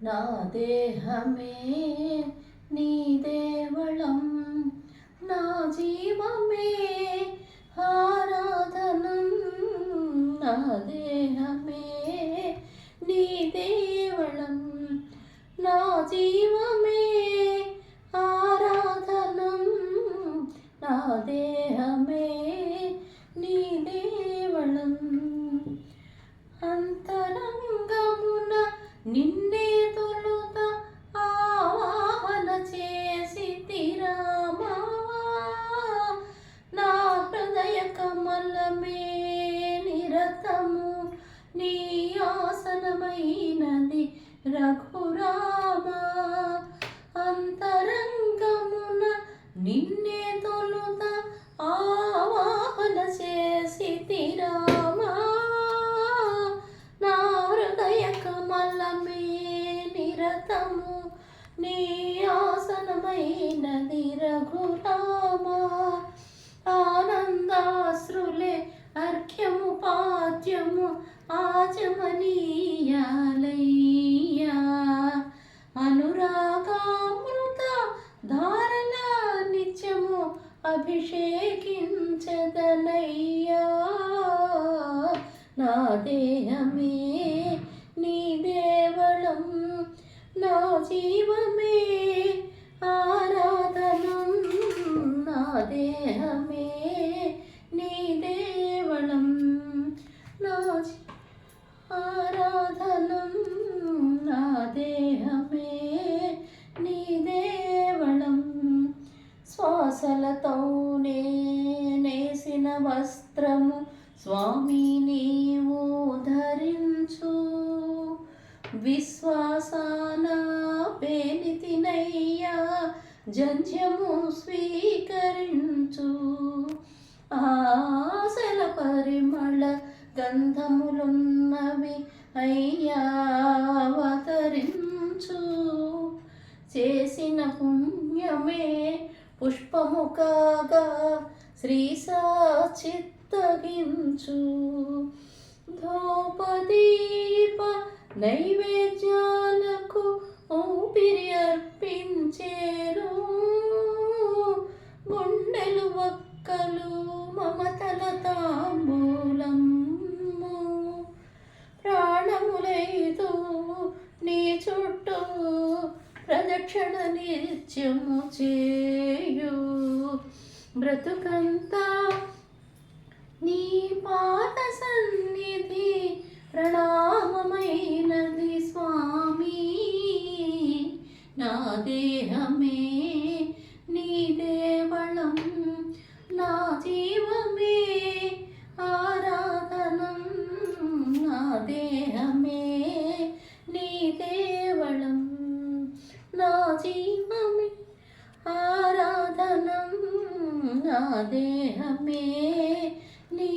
నా దేహమే నీ దేవళం, నా జీవమే ఆరాధనం. నా దేహమే నీ దేవళం, నా జీవమే ఆరాధనం. నా దేహమే నీ దేవళం. అంతరంగమున నిన్నే తొలుత ఆవాహన చేసి తిరామా, నా హృదయ కమలమే నిరతము నీ ఆసనమైనది రఘురామా. అంతరంగమున నిన్నే తొలుత ఆవాహన చేసి తిరామా, నా హృదయ కమలమే నిరతము నీ ఆసనమైనది రఘురామా. ఆనందాశ్రులే అర్ఘ్యము పాద్యము ఆచమనీయాలయ్యా, అనురాగామృత ధారల నిత్యము అభిషేకించదనయ్యా. నా దేహమే నీ దేవళం, నా జీవమే ఆరాధనం. నా దేహమే నీ దేవళం, నా ఆరాధనం. నా దేహమే నీ దేవళం. శ్వాసలతోనే నేసిన వస్త్రము స్వామి నీవు ధరించు, విశ్వాసాన పేనితినయ్యా జంధ్యము స్వీకరించు. ఆశల పరిమళ గంధములున్నవి అయ్యా అవతరించు, చేసిన పుణ్యమే పుష్పము కాగా శ్రీ సాచిత్తగించు. ధూపదీప నైవేద్యాలకు ఊపిరి అర్పించేను, గుండెలు ఒక్కలు మమతల తాంబూలము. ప్రాణములైదు నీ చుట్టూ ప్రదక్షిణ నిత్యము చేయు, బ్రతుకంతా నీ పాద సన్నిధి ప్రణామమైనది స్వామి. నా దేహమే నీ దేవళం, నా జీవమే ఆరాధనం. నా దేహమే నీ దేవళం, నా జీవమే ఆరాధనం. నా దేహమే నీ